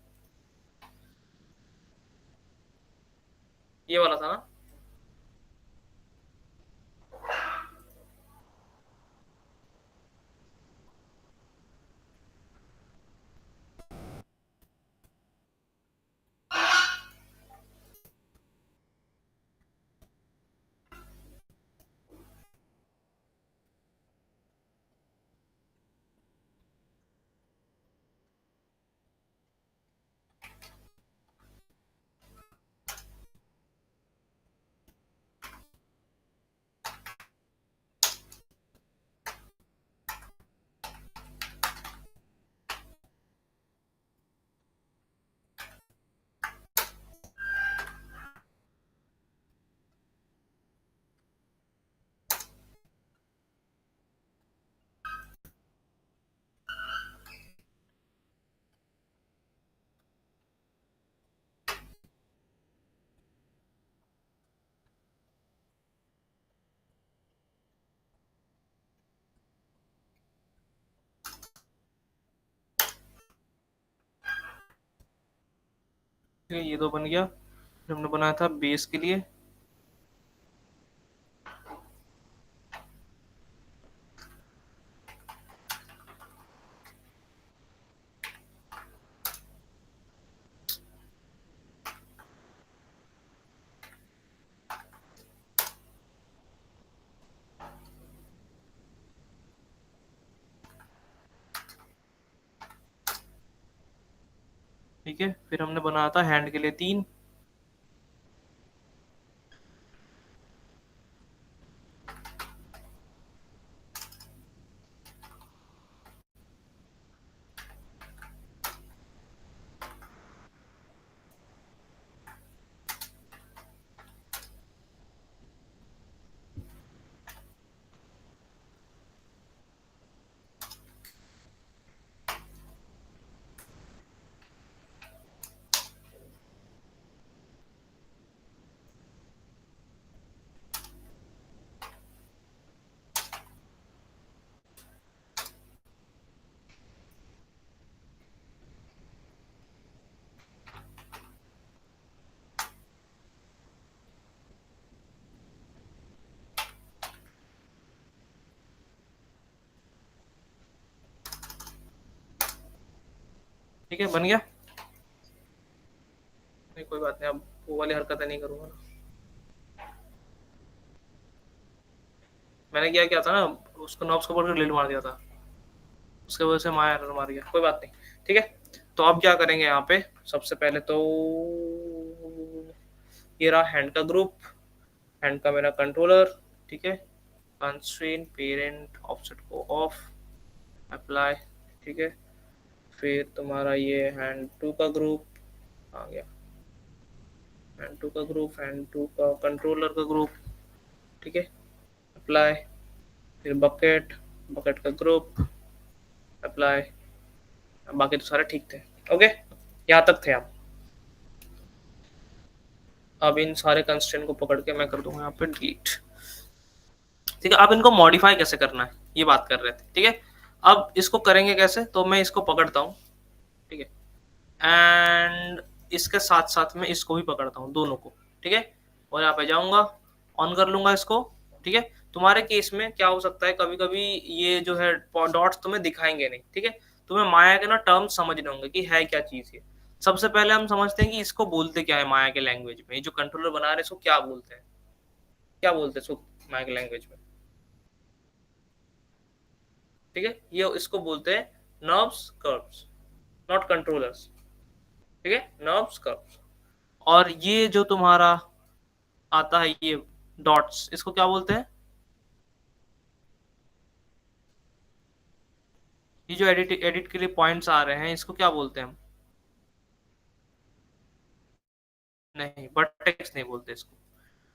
ये वाला था ना। ठीक है, ये दो बन गया, फिर हमने बनाया था बेस के लिए। ठीक है, फिर हमने बनाया था हैंड के लिए 3, ठीक है, बन गया। नहीं कोई बात नहीं, अब वो वाली हरकतें नहीं करूंगा ना। मैंने क्या किया था ना, उसको नॉब्स को पकड़ कर डिलीट मार दिया था, उसके वजह से माया एरर मार गया, कोई बात नहीं। ठीक है, तो अब क्या करेंगे यहाँ पे, सबसे पहले तो ये रहा हैंड का ग्रुप, हैंड का मेरा कंट्रोलर। ठीक है, कंस्ट्रेंट पेरेंट ऑफसेट को ऑफ, अप्लाई। ठीक है, फिर तुम्हारा ये हैंड 2 का ग्रुप आ गया, हैंड 2 का ग्रुप, हैंड 2 का कंट्रोलर का ग्रुप। ठीक है, अप्लाई। फिर बकेट, बकेट का ग्रुप, अप्लाई। बाकी तो सारे ठीक थे। ओके, यहाँ तक थे आप। अब इन सारे कंस्ट्रेंट को पकड़ के मैं कर दूंगा यहाँ पे डिलीट। ठीक है, अब इनको मॉडिफाई कैसे करना है ये बात कर रहे थे। ठीक है, अब इसको करेंगे कैसे, तो मैं इसको पकड़ता हूँ। ठीक है, एंड इसके साथ साथ में इसको भी पकड़ता हूँ, दोनों को। ठीक है, और यहाँ पे जाऊंगा, ऑन कर लूंगा इसको। ठीक है, तुम्हारे केस में क्या हो सकता है, कभी कभी ये जो है डॉट्स तुम्हें दिखाएंगे नहीं। ठीक है, तुम्हें माया के ना टर्म समझने होंगे कि है क्या चीज ये। सबसे पहले हम समझते हैं कि इसको बोलते क्या है माया के लैंग्वेज में, ये जो कंट्रोलर बना रहे हैं इसको क्या बोलते हैं, क्या बोलते हैं इसको माया के लैंग्वेज में। ठीक है, ये इसको बोलते हैं नर्व्स कर्व्स, नॉट कंट्रोलर्स। ठीक है, नर्व्स कर्व्स। और ये जो तुम्हारा आता है ये डॉट्स, इसको क्या बोलते हैं, ये जो एडिट एडिट के लिए पॉइंट्स आ रहे हैं इसको क्या बोलते हैं हम, नहीं वर्टेक्स नहीं बोलते इसको,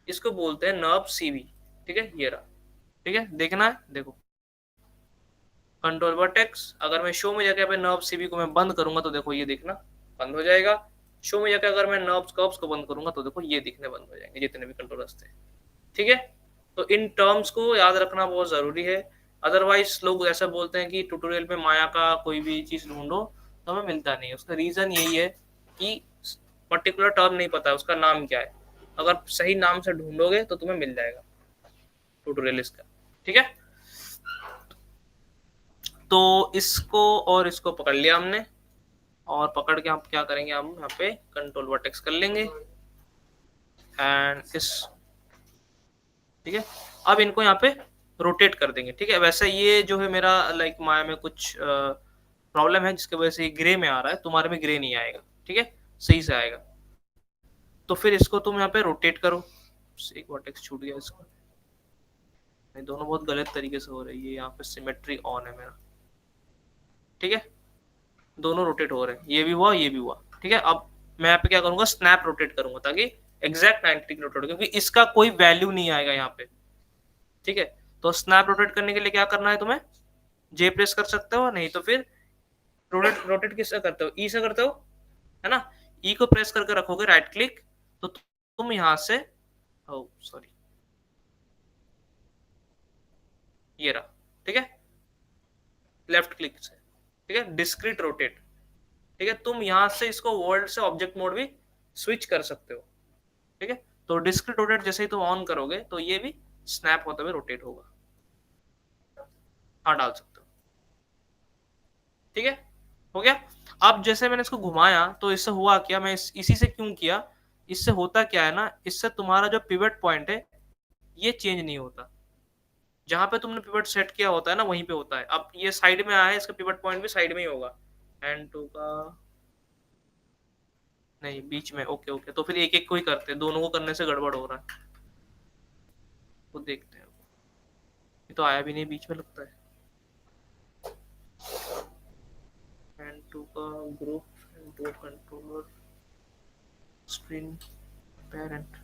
इसको बोलते हैं नर्व सीवी। ठीक है, ये रहा। ठीक है, देखना है, देखो कंट्रोल वर्टेक्स, अगर मैं शो में जाके पे नर्व सीवी को मैं बंद करूंगा तो देखो ये दिखना बंद हो जाएगा। शो में जाके अगर मैं नर्व्स कर्व्स को बंद करूंगा तो देखो ये दिखने बंद हो जाएंगे, जितने भी कंट्रोलर्स थे। ठीक है, तो इन टर्म्स को याद रखना बहुत जरूरी है। अदरवाइज लोग ऐसा बोलते हैं कि ट्यूटोरियल में माया का कोई भी चीज ढूंढो तो हमें मिलता नहीं है। उसका रीजन यही है कि पर्टिकुलर टर्म नहीं पता है उसका नाम क्या है, अगर सही नाम से ढूंढोगे तो तुम्हें मिल जाएगा ट्यूटोरियल इसका। ठीक है, तो इसको और इसको पकड़ लिया हमने, और पकड़ के हम क्या करेंगे, हम यहाँ पे कंट्रोल वर्टेक्स कर लेंगे एंड इस। ठीक है, अब इनको यहाँ पे रोटेट कर देंगे। ठीक है, वैसे ये जो है मेरा लाइक माया में कुछ प्रॉब्लम है जिसकी वजह से ये ग्रे में आ रहा है, तुम्हारे में ग्रे नहीं आएगा। ठीक है, सही से आएगा। तो फिर इसको तुम यहाँ पे रोटेट करो, एक वर्टेक्स छूट गया इसको, नहीं दोनों बहुत गलत तरीके से हो रही है, यहाँ पे सिमेट्री ऑन है मेरा। ठीक है, दोनों रोटेट हो रहे हैं, ये भी हुआ ये भी हुआ। ठीक है, अब मैं यहाँ पे क्या करूंगा, स्नैप रोटेट करूंगा ताकि एग्जैक्ट 90 डिग्री रोटेट, क्योंकि इसका कोई वैल्यू नहीं आएगा यहाँ पे। ठीक है, तो स्नैप रोटेट करने के लिए क्या करना है तुम्हें, जे प्रेस कर सकते हो, नहीं तो फिर रोटेट, रोटेट किससे करते हो, ई से करते हो, है ना। ई को प्रेस करके रखोगे राइट क्लिक, तो तुम यहां से, ओ सॉरी, ये रहा। ठीक है, लेफ्ट क्लिक से। ठीक है, डिस्क्रीट रोटेट। ठीक है, तुम यहां से इसको वर्ल्ड से ऑब्जेक्ट मोड भी स्विच कर सकते हो। ठीक है, तो डिस्क्रीट रोटेट जैसे ही तुम ऑन करोगे तो ये भी स्नैप होते हुए रोटेट होगा, हाँ डाल सकते हो। ठीक है, हो गया। अब जैसे मैंने इसको घुमाया तो इससे हुआ क्या, मैं इसी से क्यों किया, इससे होता क्या है ना, इससे तुम्हारा जो पिवट पॉइंट है ये चेंज नहीं होता, जहां पे तुमने पिवट सेट किया होता है ना वहीं पे होता है। अब ये साइड में आया है, इसका पिवट पॉइंट भी साइड में ही होगा, एंड 2 का नहीं बीच में, ओके ओके, तो फिर एक एक को ही करते हैं, दोनों को करने से गड़बड़ हो रहा है, तो देखते हैं। ये तो आया भी नहीं बीच में लगता है। एंड टू का ग्रुप, and two controller, screen parent,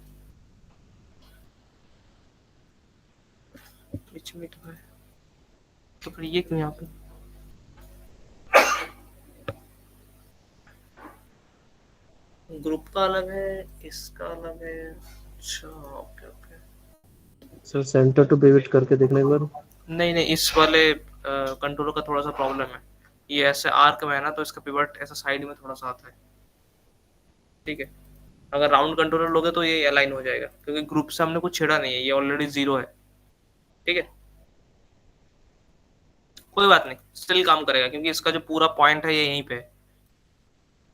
बीच में तो है, तो फिर ये क्यों यहाँ पे? ग्रुप का अलग है, इसका अलग है, अच्छा okay okay. Sir centre to pivot करके देखने एक बार। नहीं नहीं, इस वाले कंट्रोलर का थोड़ा सा प्रॉब्लम है, ये ऐसे आर्क में है ना, तो इसका पिवट ऐसा साइड में थोड़ा सा आता है, ठीक है। अगर राउंड कंट्रोलर लोगे तो ये अलाइन हो जाएगा, क्योंकि ग्रुप से हमने कुछ छेड़ा नहीं है, ये ऑलरेडी 0 है, ठीक है। कोई बात नहीं, स्टिल काम करेगा, क्योंकि इसका जो पूरा पॉइंट है ये यहीं पे है।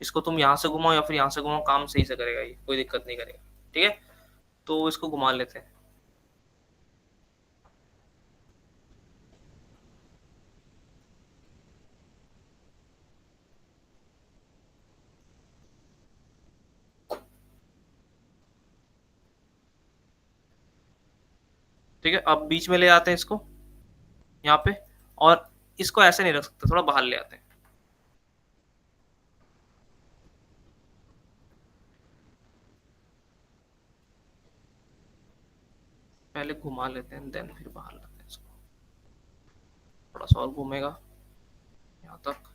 इसको तुम यहाँ से घुमाओ या फिर यहाँ से घुमाओ, काम सही से करेगा, ये कोई दिक्कत नहीं करेगा, ठीक है। तो इसको घुमा लेते हैं। ठीक है, अब बीच में ले आते हैं इसको, यहाँ पे, और इसको ऐसे नहीं रख सकते, थोड़ा बाहर ले आते हैं। पहले घुमा लेते हैं, देन फिर बाहर लाते हैं इसको, थोड़ा सा और घूमेगा यहाँ तक,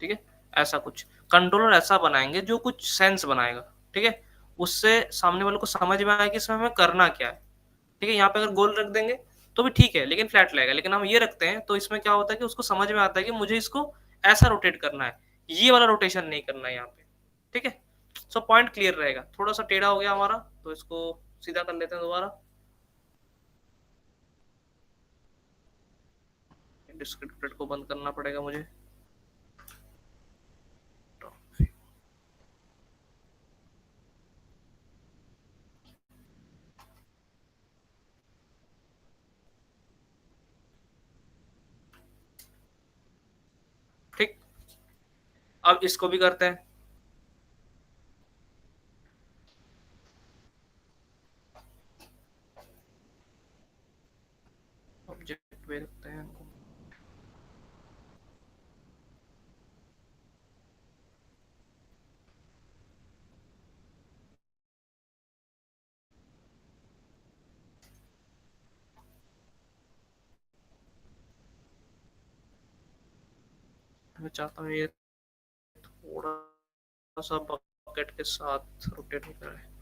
ठीक है। ऐसा कुछ कंट्रोलर ऐसा बनाएंगे जो कुछ सेंस बनाएगा, ठीक है, उससे सामने वाले को समझ में आएगा कि इसमें हमें करना क्या है, ठीक है। यहाँ पे अगर गोल रख देंगे तो भी ठीक है, लेकिन फ्लैट लगेगा, लेकिन हम ये रखते हैं तो इसमें क्या होता है कि उसको समझ में आता है कि मुझे इसको ऐसा रोटेट करना है, ये वाला रोटेशन नहीं करना है यहाँ पे, ठीक है। सो पॉइंट क्लियर रहेगा। थोड़ा सा टेढ़ा हो गया हमारा, तो इसको सीधा कर लेते हैं दोबारा। डिस्क्रिप्टर को बंद करना पड़ेगा मुझे। ठीक, अब इसको भी करते हैं। ऑब्जेक्ट पे रखते हैं, मैं चाहता हूँ ये थोड़ा सा बकेट के साथ रोटेट होता है।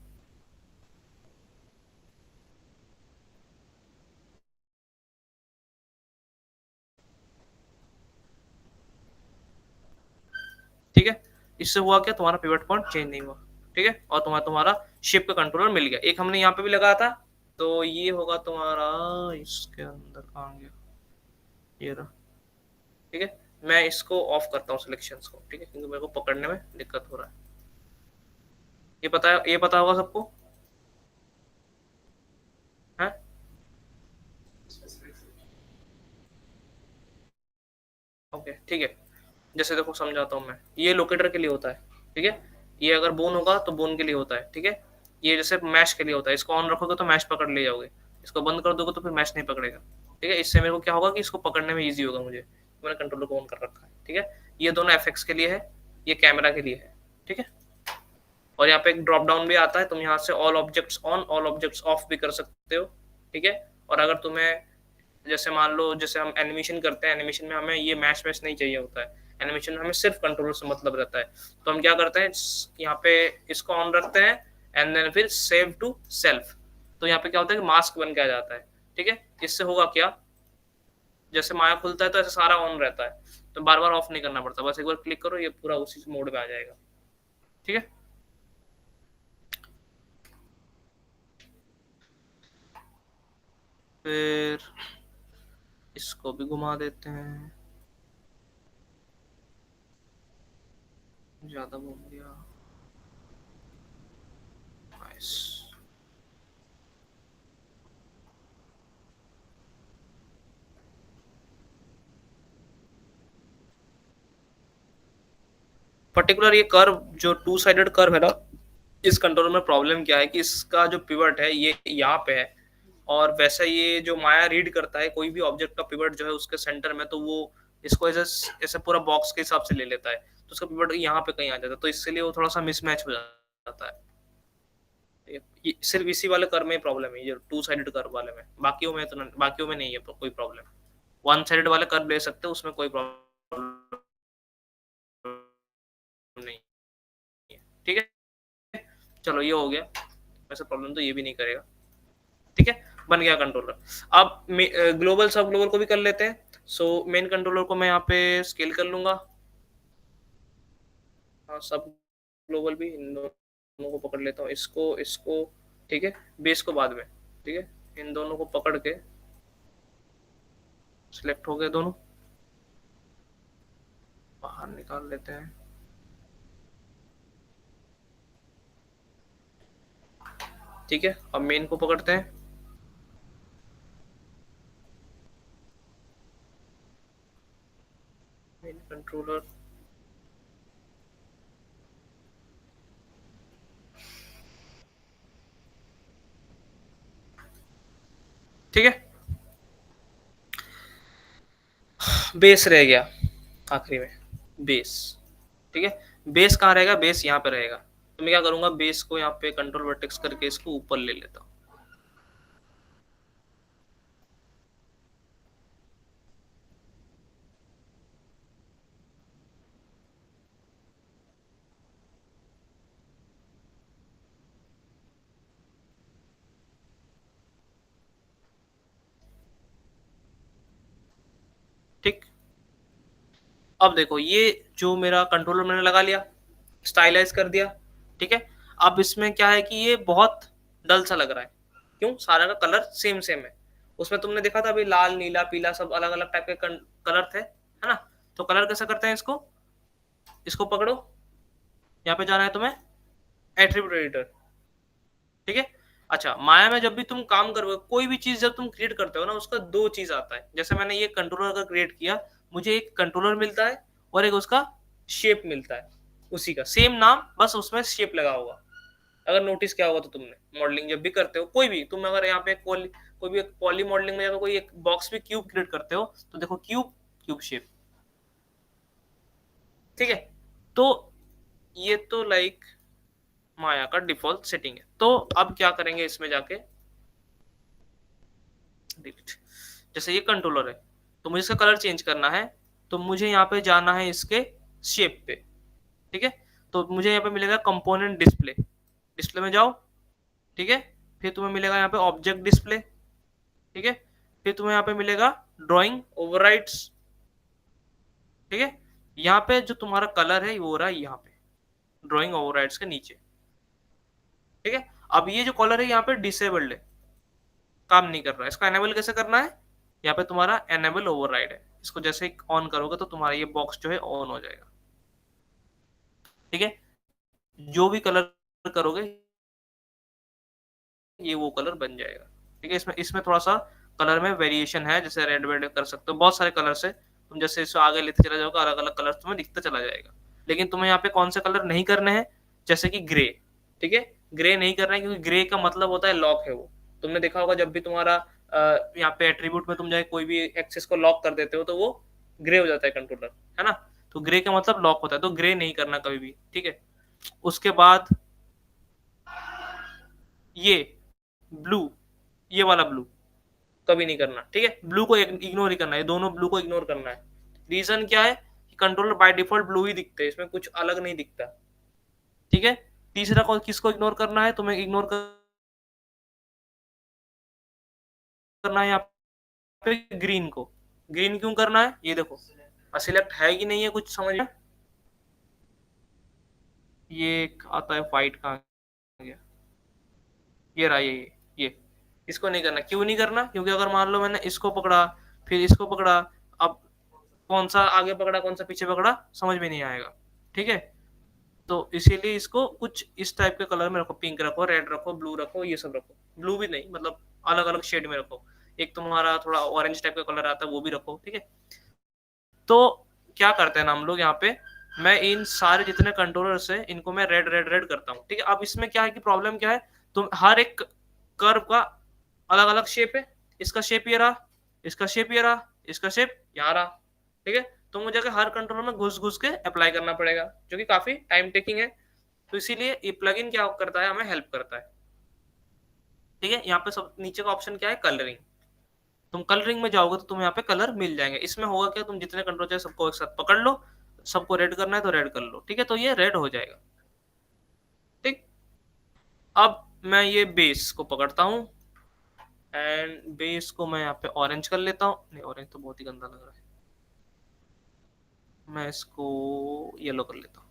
ठीक है, इससे हुआ क्या, तुम्हारा पिवट पॉइंट चेंज नहीं हुआ, ठीक है, और तुम्हारा तुम्हारा शिप का कंट्रोलर मिल गया। एक हमने यहाँ पे भी लगाया था, तो ये होगा तुम्हारा इसके अंदर, कहाँ गया, ये रहा, ठीक है। मैं इसको ऑफ करता हूँ सिलेक्शंस को, ठीक है, क्योंकि मेरे को पकड़ने में दिक्कत हो रहा है। ये पता होगा सबको है। ओके ठीक है, जैसे देखो समझाता हूँ मैं, ये लोकेटर के लिए होता है, ठीक है। ये अगर बोन होगा तो बोन के लिए होता है, ठीक है। ये जैसे मैश के लिए होता है, इसको ऑन रखोगे तो मैश पकड़ ले जाओगे, इसको बंद कर दोगे तो फिर मैश नहीं पकड़ेगा, ठीक है। इससे मेरे को क्या होगा कि इसको पकड़ने में ईजी होगा मुझे, मैंने कंट्रोलर को ऑन कर रखा है, ठीक है। ये दोनों एफएक्स के लिए है, ये कैमरा के लिए है, ठीक है। और यहाँ पे एक ड्रॉप डाउन भी आता है, तुम यहाँ से all objects on all objects of भी कर सकते हो, ठीक है। और अगर तुम्हें जैसे मान लो, जैसे हम एनिमेशन करते हैं, एनिमेशन में हमें ये मैश मैश नहीं चाहिए होता है, एनिमेशन में हमें सिर्फ कंट्रोलर से मतलब रहता है, तो हम क्या करते हैं, यहाँ पे इसको ऑन रखते हैं, एंड देन फिर सेव टू सेल्फ, तो यहाँ पे क्या होता है कि मास्क बन के आ जाता है, ठीक है। इससे होगा क्या, जैसे माया खुलता है तो ऐसे सारा ऑन रहता है, तो बार बार ऑफ नहीं करना पड़ता, बस एक बार क्लिक करो, ये पूरा उसी मोड में आ जाएगा, ठीक है। फिर इसको भी घुमा देते हैं, ज्यादा घूम गया, नाइस। पर्टिकुलर ये कर्व जो टू साइडेड कर्व है ना, इस कंट्रोलर में प्रॉब्लम क्या है कि इसका जो पिवट है ये यहाँ पे है, और वैसा ये जो माया रीड करता है कोई भी ऑब्जेक्ट का पिवट जो है उसके सेंटर में, तो वो इसको ऐसे ऐसे पूरा बॉक्स के हिसाब से ले लेता है, तो उसका पिवट यहाँ पे कहीं आ जाता है, तो इसके लिए वो थोड़ा सा मिसमैच हो जाता है। सिर्फ इसी वाले कर्व में प्रॉब्लम है, ये टू साइडेड कर्व वाले में, बाकियों में तो बाकियों में नहीं है कोई प्रॉब्लम। वन साइडेड वाले कर्व ले सकते हो, उसमें कोई प्रॉब्लम नहीं है। ठीक है, चलो ये हो गया, वैसे प्रॉब्लम तो ये भी नहीं करेगा। ठीक है, बन गया कंट्रोलर। अब ग्लोबल सब ग्लोबल को भी कर लेते हैं। सो मेन कंट्रोलर को मैं यहाँ पे स्केल कर लूंगा, हाँ सब ग्लोबल भी, इन दोनों को पकड़ लेता हूँ, इसको इसको, ठीक है, बेस को बाद में, ठीक है, इन दोनों को पकड़ के सिलेक्ट हो गए दोनों, बाहर निकाल लेते हैं। ठीक है, अब मेन को पकड़ते हैं, मेन कंट्रोलर, ठीक है, बेस रह गया आखिरी में, बेस। ठीक है, बेस कहाँ रहेगा, बेस यहाँ पे रहेगा, तो मैं क्या करूंगा, बेस को यहाँ पे कंट्रोल वर्टेक्स करके इसको ऊपर ले लेता हूँ। ठीक, अब देखो ये जो मेरा कंट्रोलर मैंने लगा लिया, स्टाइलाइज कर दिया, ठीक है। अब इसमें क्या है कि ये बहुत डल सा लग रहा है, क्यों, सारा का कलर सेम सेम है। उसमें तुमने देखा था अभी लाल नीला पीला सब अलग अलग टाइप के कलर थे, है ना। तो कलर कैसे करते हैं इसको, इसको पकड़ो, यहाँ पे जाना है तुम्हें एट्रीब्यूट एडिटर, ठीक है। अच्छा, माया में जब भी तुम काम करोगे, कोई भी चीज जब तुम क्रिएट करते हो ना, उसका दो चीज आता है। जैसे मैंने ये कंट्रोलर का क्रिएट किया, मुझे एक कंट्रोलर मिलता है और एक उसका शेप मिलता है, उसी का सेम नाम, बस उसमें शेप लगा होगा। अगर नोटिस किया होगा तो तुमने मॉडलिंग जब भी करते हो, कोई भी तुम अगर यहाँ पे कोई भी पॉली मॉडलिंग में कोई एक बॉक्स भी क्यूब क्रिएट करते हो, तो देखो क्यूब क्यूब शेप, ठीक है। तो ये तो लाइक माया का डिफॉल्ट सेटिंग है। तो अब क्या करेंगे इसमें जाके, डिलीट, जैसे ये कंट्रोलर है तो मुझे इसका कलर चेंज करना है, तो मुझे यहाँ पे जाना है इसके शेप पे, ठीक है। तो मुझे यहाँ पे मिलेगा कंपोनेंट डिस्प्ले, डिस्प्ले में जाओ, ठीक है। फिर तुम्हें मिलेगा यहाँ पे ऑब्जेक्ट डिस्प्ले, ठीक है। फिर तुम्हें यहाँ पे मिलेगा ड्राइंग ओवरराइड्स, ठीक है। यहाँ पे जो तुम्हारा कलर है वो हो रहा है यहाँ पे ड्राइंग ओवरराइड्स के नीचे, ठीक है। अब ये जो कलर है यहाँ पे डिसेबल्ड है, काम नहीं कर रहा है, इसको एनेबल कैसे करना है, यहाँ पे तुम्हारा एनेबल ओवरराइड है, इसको जैसे ऑन करोगे तो तुम्हारा ये बॉक्स जो है ऑन हो जाएगा, ठीक है। जो भी कलर करोगे ये वो कलर बन जाएगा, ठीक है। इसमें इसमें थोड़ा सा कलर में वेरिएशन है, जैसे रेड वेड कर सकते हो, बहुत सारे कलर से तुम जैसे इसको आगे लेते चला जाओगे अलग अलग कलर तुम्हें दिखता चला जाएगा। लेकिन तुम्हें यहाँ पे कौन से कलर नहीं करने हैं, जैसे कि ग्रे, ठीक है। ग्रे नहीं करना है क्योंकि ग्रे का मतलब होता है लॉक है वो, तुमने देखा होगा जब भी तुम्हारा यहाँ पे एट्रीब्यूट में तुम जाए कोई भी एक्सेस को लॉक कर देते हो तो वो ग्रे हो जाता है कंट्रोलर, है ना। तो ग्रे का मतलब लॉक होता है, तो ग्रे नहीं करना कभी भी, ठीक है। उसके बाद ये ब्लू, ये वाला ब्लू कभी नहीं करना, ठीक है। ब्लू को इग्नोर ही करना है, दोनों ब्लू को इग्नोर करना है। रीजन क्या है कि कंट्रोलर बाय डिफॉल्ट ब्लू ही दिखते हैं, इसमें कुछ अलग नहीं दिखता, ठीक है। तीसरा को किसको इग्नोर करना है, तुम्हें इग्नोर करना है यहाँ पे ग्रीन को। ग्रीन क्यों करना है, ये देखो सिलेक्ट है कि नहीं है, कुछ समझ में, ये आता है व्हाइट कहाँ गया, ये रहा ये इसको नहीं करना। क्यों नहीं करना, क्योंकि अगर मान लो मैंने इसको पकड़ा फिर इसको पकड़ा, अब कौन सा आगे पकड़ा कौन सा पीछे पकड़ा समझ में नहीं आएगा, ठीक है। तो इसीलिए इसको कुछ इस टाइप के कलर में रखो, पिंक रखो, रेड रखो, ब्लू रखो, ये सब रखो, ब्लू भी नहीं मतलब अलग अलग शेड में रखो, एक तुम्हारा थोड़ा ऑरेंज टाइप का कलर आता है वो भी रखो, ठीक है। तो क्या करते हैं ना हम लोग यहाँ पे, मैं इन सारे जितने कंट्रोलर्स है इनको मैं रेड रेड रेड करता हूँ, ठीक है। अब इसमें क्या है कि प्रॉब्लम क्या है, तुम हर एक कर्व का अलग अलग शेप है, इसका शेप ये रहा, इसका शेप ये रहा, इसका शेप यहाँ रहा, ठीक है। तो मुझे हर कंट्रोलर में घुस घुस के अप्लाई करना पड़ेगा, जो कि काफी टाइम टेकिंग है। तो इसीलिए ये प्लगइन क्या करता है, हमें हेल्प करता है, ठीक है। यहाँ पे सब नीचे का ऑप्शन क्या है, कलरिंग। तुम कलरिंग में जाओगे तो तुम्हें यहाँ पे कलर मिल जाएंगे। इसमें होगा क्या, तुम जितने कंट्रोल चाहे सबको एक साथ पकड़ लो, सबको रेड करना है तो रेड कर लो, ठीक है। तो ये रेड हो जाएगा, ठीक। अब मैं ये बेस को पकड़ता हूँ एंड बेस को मैं यहाँ पे ऑरेंज कर लेता हूँ, नहीं ऑरेंज तो बहुत ही गंदा लग रहा है, मैं इसको येलो कर लेता हूँ।